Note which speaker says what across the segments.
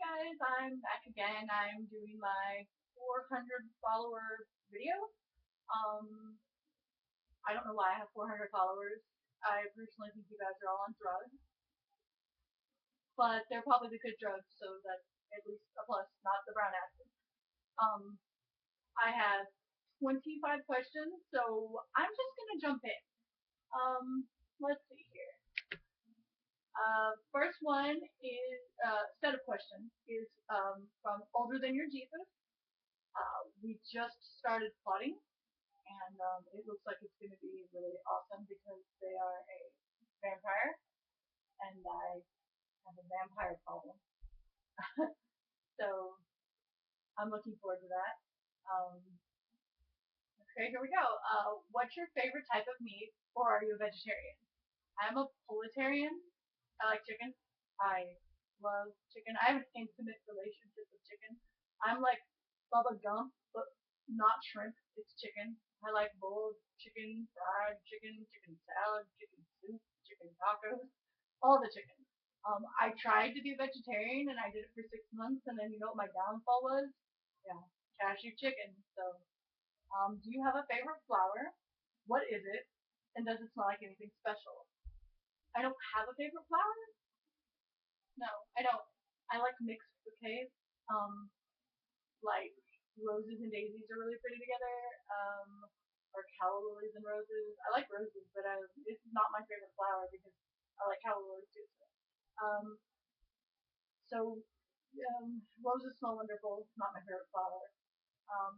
Speaker 1: guys, I'm back again. I'm doing my 400 follower video. Um, I don't know why I have 400 followers. I personally think you guys are all on drugs, but they're probably the good drugs, so that's at least a plus, not the brown acid. Um, I have 25 questions, so I'm just gonna jump in. Let's see here. First one is set of questions is from Older Than Your Jesus. We just started plotting, and it looks like it's going to be really awesome because they are a vampire, and I have a vampire problem. So I'm looking forward to that. Um, okay, here we go. What's your favorite type of meat, or are you a vegetarian? I'm a pulitarian. I like chicken. I love chicken. I have an intimate relationship with chicken. I'm like Bubba Gump, but not shrimp. It's chicken. I like boiled chicken, fried chicken, chicken salad, chicken soup, chicken tacos, all the chicken. I tried to be a vegetarian and I did it for 6 months, and then you know what my downfall was? Yeah, cashew chicken. So, do you have a favorite flower? What is it? And does it smell like anything special? I don't have a favorite flower. No, I don't. I like mixed bouquets. Um, like roses and daisies are really pretty together. Or calla lilies and roses. I like roses, but it's not my favorite flower because I like calla lilies too. Um, so roses smell wonderful. Not my favorite flower. Um,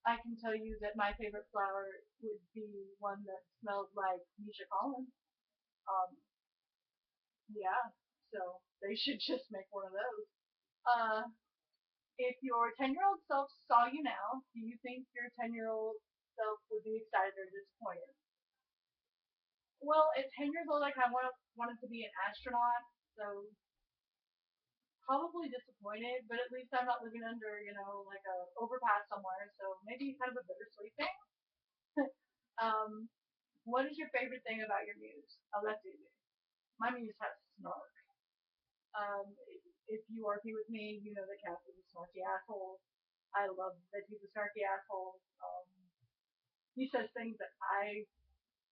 Speaker 1: I can tell you that my favorite flower would be one that smells like Misha Collins. Um, yeah, so they should just make one of those. Uh, if your 10-year-old self saw you now, do you think your 10-year-old self would be excited or disappointed? Well, at 10 years old, I kind of wanted to be an astronaut, so probably disappointed, but at least I'm not living under, like a overpass somewhere, so maybe kind of a bittersweet thing. um, what is your favorite thing about your muse? Oh, that's easy. My muse has snark. Um, if you RP with me, you know that Cass is a snarky asshole. I love that he's a snarky asshole. He says things that I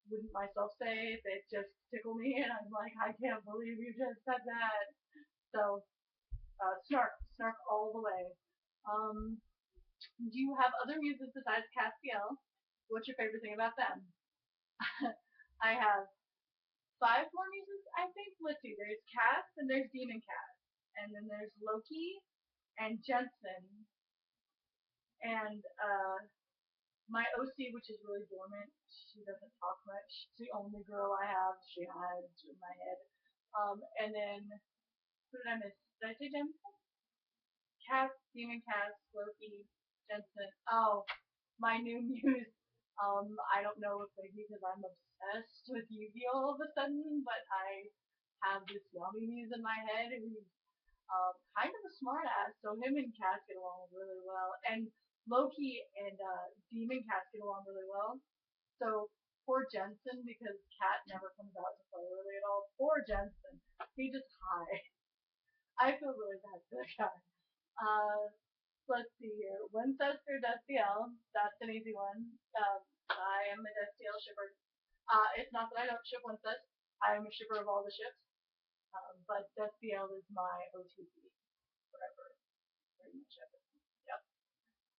Speaker 1: wouldn't myself say that just tickle me, and I'm like, I can't believe you just said that. So, snark all the way. Um, do you have other muses besides Castiel? What's your favorite thing about them? I have five more muses, I think. Let's see. There's Cass, and there's Demon Cass, and then there's Loki and Jensen, and my OC, which is really dormant. She doesn't talk much. It's the only girl I have. She hides in my head. And then who did I miss? Did I say Jensen? Cass, Demon Cass, Loki, Jensen. Oh, my new muse. I don't know if maybe because I'm obsessed with Yu-Gi-Oh all of a sudden, but I have this yummy muse in my head who's kind of a smart ass. So him and Cass get along really well, and Loki and Demon Cass get along really well. So poor Jensen, because Cat never comes out to play really at all. Poor Jensen, he just hides. I feel really bad for that guy. Uh, let's see here. Winchester Destiel, that's an easy one. I am a Destiel shipper. It's not that I don't ship Wincest. I am a shipper of all the ships. But Destiel is my OTP forever. Pretty much everything. Yep.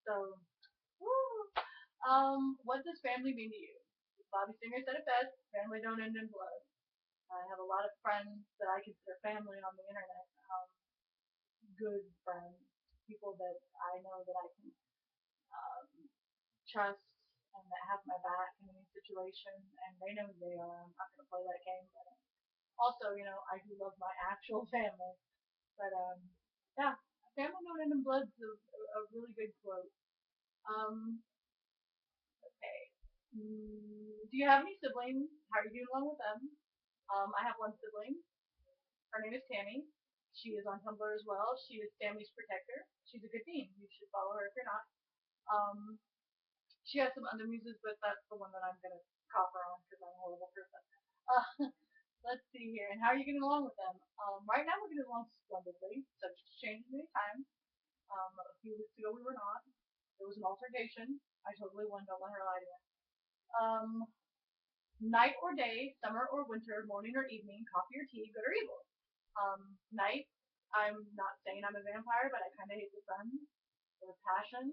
Speaker 1: So, woo. What does family mean to you? Bobby Singer said it best. Family don't end in blood. I have a lot of friends that I consider family on the internet. Good friends, people that I know that I can um, trust and that have my back in any situation, and they know who they are. I'm not going to play that game, but also, I do love my actual family. But yeah, family don't end in blood's a really good quote. Um, okay. Do you have any siblings? How are you doing along with them? I have one sibling. Her name is Tammy. She is on Tumblr as well. She is Tammy's protector. She's a good team. You should follow her if you're not. Um, she has some other muses, but that's the one that I'm gonna copper on because I'm a horrible person. Uh, let's see here. And how are you getting along with them? Right now we're getting along splendidly. So changes anytime. A few weeks ago we were not. There was an altercation. I totally won. Don't let her lie to me. Um, Night or day, summer or winter, morning or evening, coffee or tea, good or evil. Night. I'm not saying I'm a vampire, but I kind of hate the sun with a passion.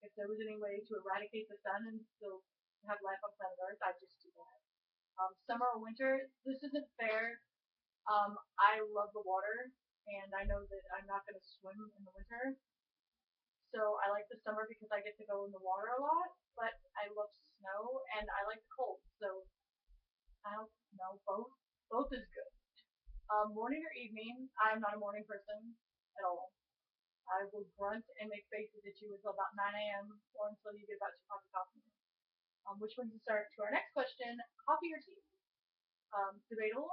Speaker 1: If there was any way to eradicate the sun and still have life on planet Earth, I'd just do that. Summer or winter, this isn't fair. I love the water, and I know that I'm not going to swim in the winter, so I like the summer because I get to go in the water a lot. But I love snow, and I like the cold, so I don't know. Both is good. Morning or evening, I'm not a morning person at all. I will grunt and make faces at you until about 9 a.m. or until you get about 2 cups of coffee. Which brings us to our next question: coffee or tea? Debatable.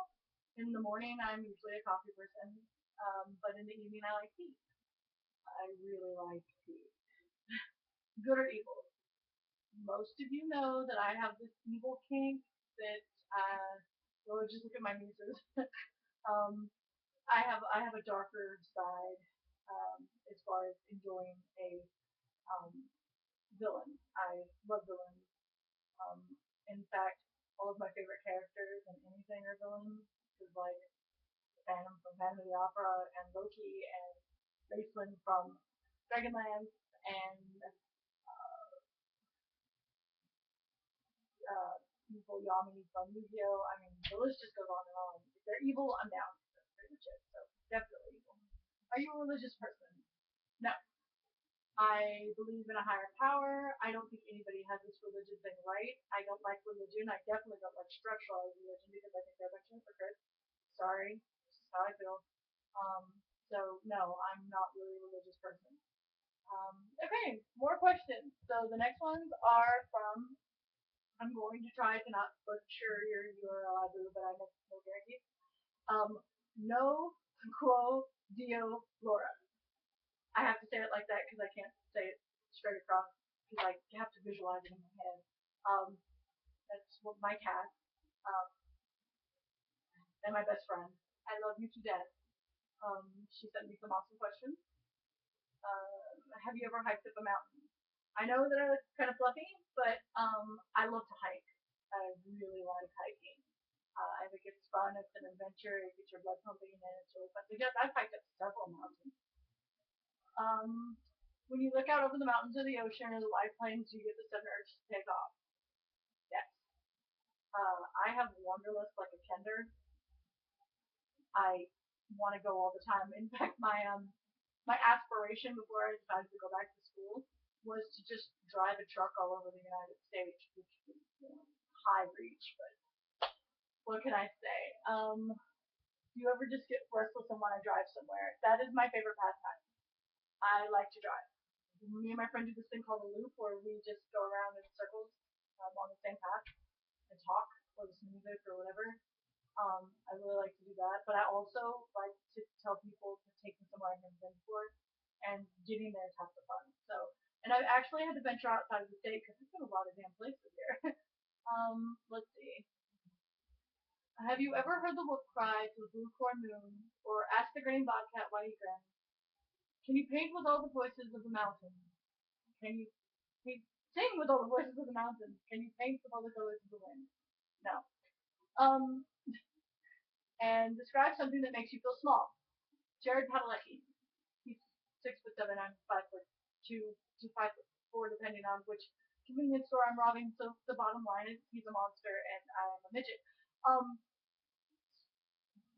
Speaker 1: In the morning, I'm usually a coffee person, but in the evening, I like tea. I really like tea. Good or evil? Most of you know that I have this evil kink that, well, just look at my muses. um, I have a darker side as far as enjoying a um, villain. I love villains. Um, in fact, all of my favorite characters and anything are villains. Because like Phantom from Phantom of the Opera and Loki and Raceland from Dragonlance and evil Yami from Yu-Gi-Oh! I mean, the list just goes on and on. If they're evil, I'm down. That's pretty much it. So definitely evil. Are you a religious person? No. I believe in a higher power. I don't think anybody has this religion thing right. I don't like religion. I definitely don't like structuralized religion because I think they're a bunch of hypocrites. Sorry, this is how I feel. Um, so no, I'm not really a religious person. Okay, more questions. So the next ones are from. I'm going to try to not butcher your URL, Abu, but I have no guarantees. Um, no quo dio Laura. I have to say it like that because I can't say it straight across because I have to visualize it in my head. Um, that's what my cat and my best friend. I love you to death. She sent me some awesome questions. Have you ever hiked up a mountain? I know that it's kind of fluffy, but I love to hike. I really like hiking. I think it's fun. It's an adventure. It gets your blood pumping, and it's really fun. So yes, I've hiked up several mountains. Um, when you look out over the mountains or the ocean or the wide plains, you get the sudden urge to take off. Yes. I have wanderlust like a kender. I want to go all the time. In fact, my aspiration before I decided to go back to school was to just drive a truck all over the United States, which is high reach, but what can I say? Do you ever just get restless and want to drive somewhere? That is my favorite pastime. I like to drive. Me and my friend do this thing called a loop where we just go around in circles on the same path and talk or listen to music or whatever. I really like to do that, but I also like to tell people to take me somewhere I've never been before, and getting there is half the fun. So, and I've actually had to venture outside of the state because there's been a lot of damn places here. Let's see. Have you ever heard the wolf cry to the blue corn moon, or ask the green bobcat why he grins? Can you paint with all the voices of the mountain? Can you sing with all the voices of the mountain? Can you paint with all the colors of the wind? No. Um, and describe something that makes you feel small. Jared Padalecki. He's 6'7". I'm 5'2" to 5'4", depending on which convenience store I'm robbing. So the bottom line is he's a monster and I'm a midget. Um,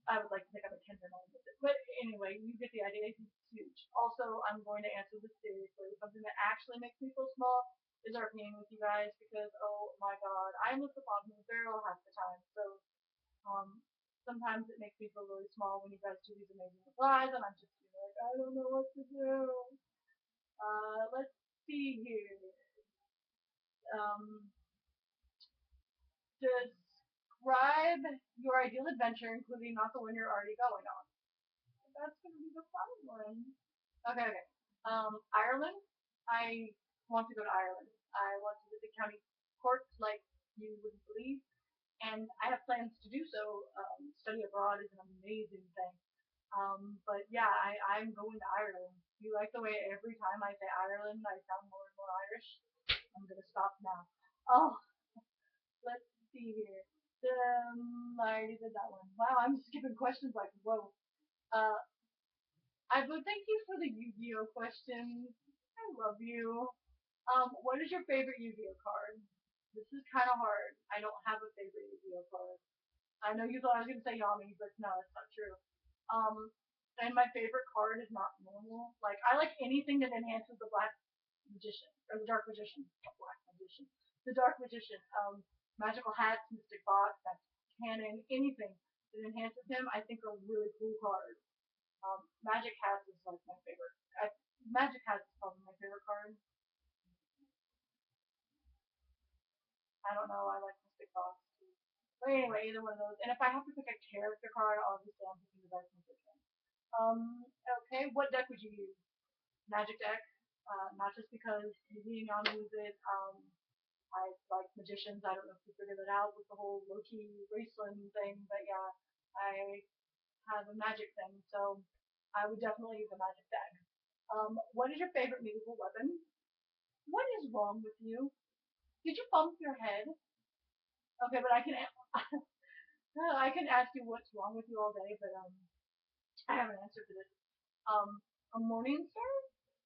Speaker 1: I would like to think I'm a tenderloin with it. But anyway, you get the idea. He's huge. Also, I'm going to answer this seriously. Something that actually makes me feel small is RPing with you guys because, oh my god, I'm at the bottom of the barrel half the time. So sometimes it makes me feel really small when you guys do these amazing replies and I'm just like, I don't know what to do. Let's see here. Um, describe your ideal adventure, including not the one you're already going on. That's gonna be the fun one. Okay, okay. Ireland. I want to go to Ireland. I want to visit county courts like you wouldn't believe, and I have plans to do so. Study abroad is an amazing thing. But yeah, I'm going to Ireland. You like the way every time I say Ireland, I sound more and more Irish? I'm gonna stop now. Oh, let's see here. I already did that one. Wow, I'm skipping questions like whoa. Uh, I would thank you for the Yu-Gi-Oh questions. I love you. What is your favorite Yu-Gi-Oh card? This is kind of hard. I don't have a favorite Yu-Gi-Oh card. I know you thought I was gonna say Yami, but no, that's not true. Um, and my favorite card is not normal. Like I like anything that enhances the Black Magician or the Dark Magician, not Black Magician, the Dark Magician. Magical hats, Mystic Box, Magic Cannon, anything that enhances him, I think are really cool cards. Magic Hats is like my favorite. Magic Hats is probably my favorite card. I don't know. I like Mystic Box too. But anyway, either one of those. And if I have to pick a character card, obviously I'm picking the Dark Magician. Okay, what deck would you use? Magic deck. Not just because Yugi and Yami use it. I like magicians. I don't know if you figured it out with the whole Loki Raceland thing, but yeah, I have a magic thing, so I would definitely use a magic deck. What is your favorite musical weapon? What is wrong with you? Did you bump your head? Okay, but I can I can ask you what's wrong with you all day, but I have an answer for this. A morning star?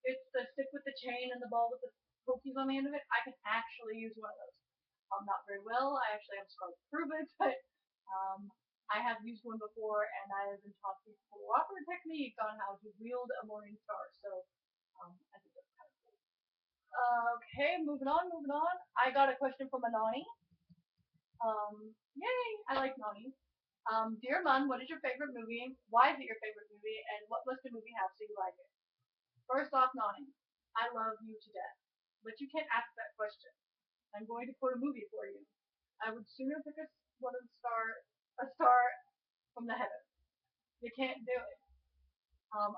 Speaker 1: It's the stick with the chain and the ball with the pokies on the end of it. I can actually use one of those. Not very well. I actually have scars to prove it, but I have used one before, and I have been taught the proper technique on how to wield a morning star. So I think that's kind of cool. Okay, moving on, moving on. I got a question from Anani. Yay, I like Nani. Dear Mun, what is your favorite movie? Why is it your favorite movie? And what must the movie have so you like it? First off, Nani, I love you to death, but you can't ask that question. I'm going to quote a movie for you. I would sooner pick a star from the heaven. You can't do it.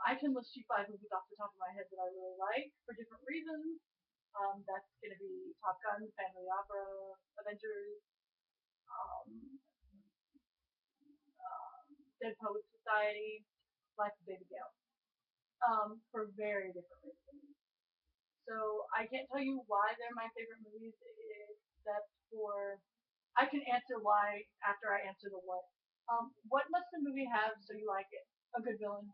Speaker 1: I can list you 5 movies off the top of my head that I really like for different reasons. That's going to be Top Gun, Family Opera, Avengers, um, Dead Poets Society, Life of Baby Gale, for very different reasons. So I can't tell you why they're my favorite movies, except for I can answer why after I answer the what. What must the movie have so you like it? A good villain.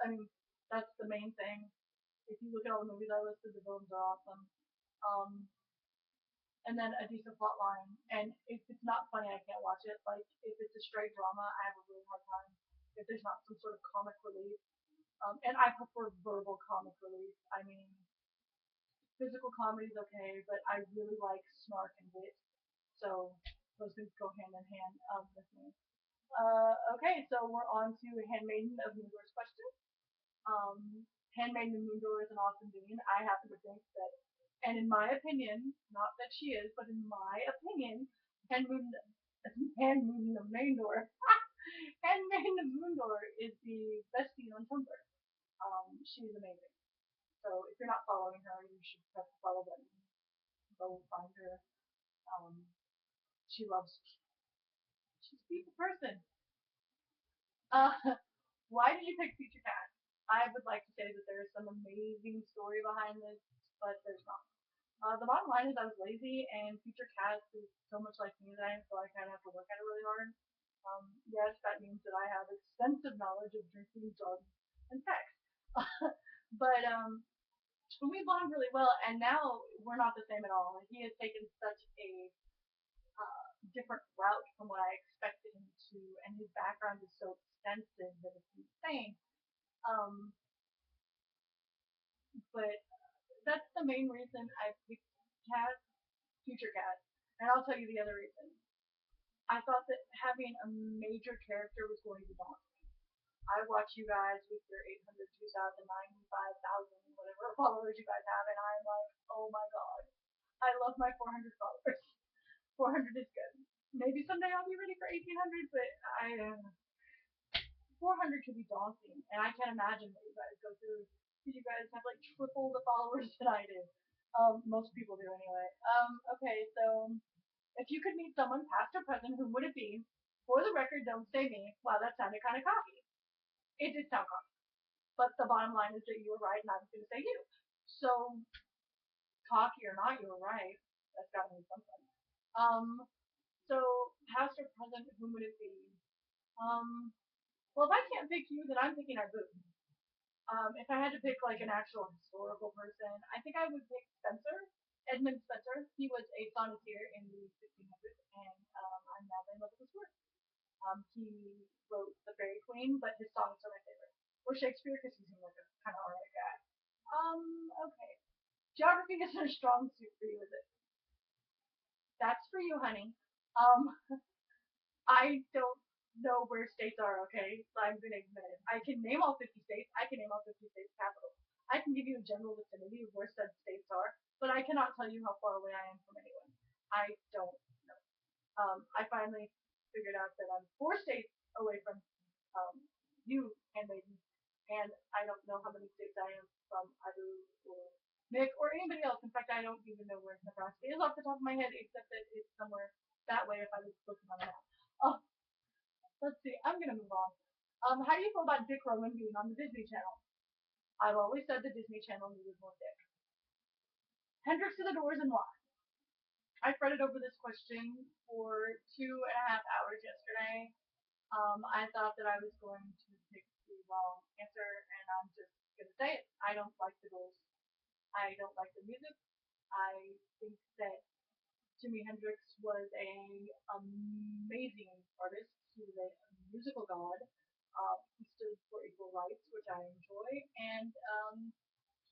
Speaker 1: I mean, that's the main thing. If you look at all the movies I listed, the villains are awesome. Um, and then a decent plot line. And if it's not funny, I can't watch it. Like if it's a straight drama, I have a really hard time. If there's not some sort of comic relief, and I prefer verbal comic relief. I mean, physical comedy is okay, but I really like snark and wit. So those things go hand in hand with me. Okay, so we're on to Handmaiden of Moondoor's question. Handmaiden of Moondoor is an awesome being. I happen to think that, and in my opinion, not that she is, but in my opinion, Handmaiden of Moondoor, Handmaiden of Moondoor is the best being on Tumblr. She's amazing. So if you're not following her, you should press the follow button. Go find her. Um, she loves. She's a beautiful person. Uh, why did you pick Future Cat? I would like to say that there is some amazing story behind this, but there's not. The bottom line is I was lazy, and Future Cat is so much like me that I feel like I'd have to work at it really hard. Yes, that means that I have extensive knowledge of drinking, drugs, and sex. but we bond really well, and now we're not the same at all. He has taken such a different route from what I expected him to, and his background is so extensive that it's insane. Um, but that's the main reason I picked Cat, Future Cat, and I'll tell you the other reason. I thought that having a major character was going to be daunting. I watch you guys with your 800, 2,000, 95,000, whatever followers you guys have, and I'm like, oh my god, I love my 400 followers. 400 is good. Maybe someday I'll be ready for 1,800, but 400 can be daunting, and I can't imagine what you guys go through. You guys have like triple the followers that I do. Most people do anyway. Okay, so if you could meet someone, past or present, who would it be? For the record, don't say me. Wow, that sounded kind of cocky. It did sound cocky. But the bottom line is that you were right and I was going to say you. So, cocky or not, you were right. That's got to mean something. Um, so, past or present, who would it be? Um, well, if I can't pick you, then I'm picking our boo. If I had to pick like an actual historical person, I think I would pick Spencer, Edmund Spencer. He was a sonneteer in the 1500s, and I'm madly in love with his work. He wrote The Fairy Queen, but his songs are my favorite. Or Shakespeare, because he seemed like a kind of alright guy. Okay. Geography isn't a strong suit for you, is it? That's for you, honey. Um, I don't know where states are, okay? So I'm gonna admit it. I can name all 50 states. I can name all 50 states capitals. I can give you a general vicinity of where said states are, but I cannot tell you how far away I am from anyone. I don't know. I finally figured out that I'm 4 states away from um, you, handmaiden, and I don't know how many states I am from either or Nick or anybody else. In fact, I don't even know where Nebraska is off the top of my head, except that it's somewhere that way if I was looking on a map. Oh, let's see. I'm gonna move on. How do you feel about Dick Rowan being on the Disney Channel? I've always said the Disney Channel needed more Dick. Hendrix to the Doors and why? I fretted over this question for 2.5 hours yesterday. I thought that I was going to pick the wrong answer, and I'm just gonna say it. I don't like the Doors. I don't like the music. I think that Jimi Hendrix was a amazing artist. He was a musical god. He stood for equal rights, which I enjoy, and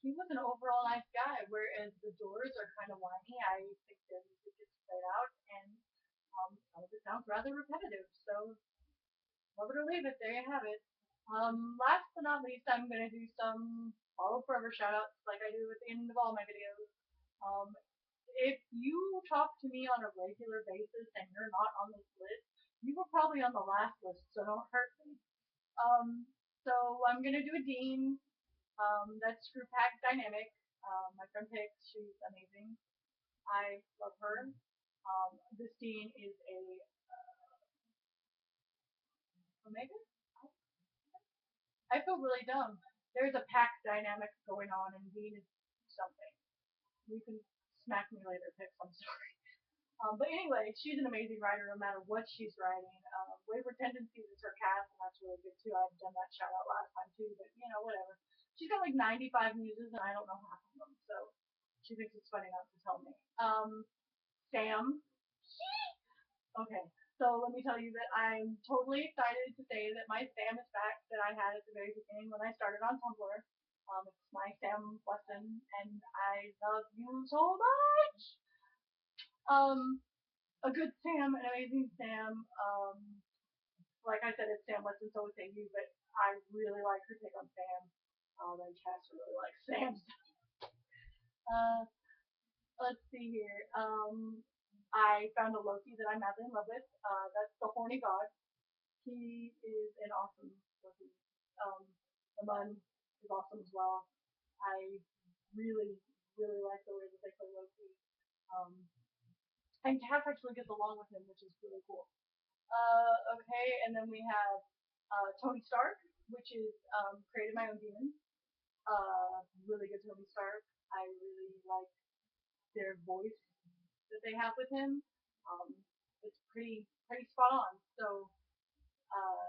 Speaker 1: he was an overall nice guy. Whereas the Doors are kind of whiny. I think their music gets played out, and some of it sounds rather repetitive. So love it or leave it. There you have it. Last but not least, I'm gonna do some Follow Forever shoutouts like I do at the end of all my videos. Um, if you talk to me on a regular basis and you're not on this list, you were probably on the last list, so don't hurt me. So I'm gonna do a Dean. That's Screw Pack Dynamic. My friend picks. She's amazing. I love her. This Dean is a Omega. I feel really dumb. There's a pack dynamic going on, and Dean is something. You can smack me later, Pix. I'm sorry. But anyway, she's an amazing writer no matter what she's writing. Wayward Tendencies is her cast, and that's really good too. I've done that shout out last time too, but whatever. She's got like 95 muses, and I don't know half of them, so she thinks it's funny not to tell me. Sam. Okay, so let me tell you that I'm totally excited to say that my Sam is back that I had at the very beginning when I started on Tumblr. It's my Sam lesson, and I love you so much. Um, a good Sam, an amazing Sam. Like I said, it's Sam Weston, so would say you, but I really like her take on Sam. And Cass really likes Sam. uh, let's see here. I found a Loki that I'm madly in love with. That's the Horny God. He is an awesome Loki. The Mun is awesome as well. I really, really like the way that they play Loki. Um, and Cass actually gets along with him, which is really cool. Okay, and then we have Tony Stark, which is created my own demon. Really good Tony Stark. I really like their voice that they have with him. Um, it's pretty spot on. So uh,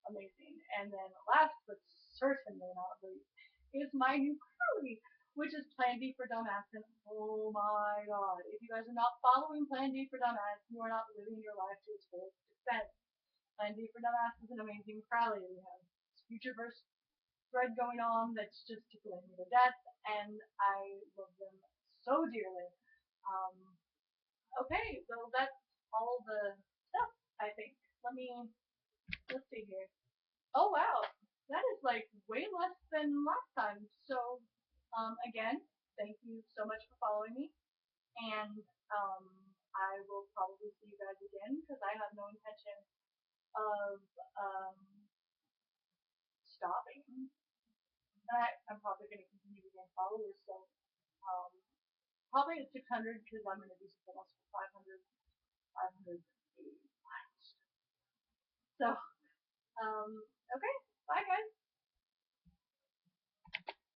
Speaker 1: amazing. And then last but certainly not least is my new Curly, which is Plan D for Dumbass. And oh my god, if you guys are not following Plan D for Dumbass, you are not living your life to its fullest extent. Plan D for Dumbass is an amazing Crowley. We have Futureverse thread going on that's just tickling me to death, and I love them so dearly. Um, okay, so that's all the stuff, I think. Let's see here. Oh wow, that is like way less than last time. So, again, thank you so much for following me, and I will probably see you guys again because I have no intention of stopping. I'm probably going to continue to gain followers, so um, probably at 600 because I'm going to do something else for 500, 580. So, okay.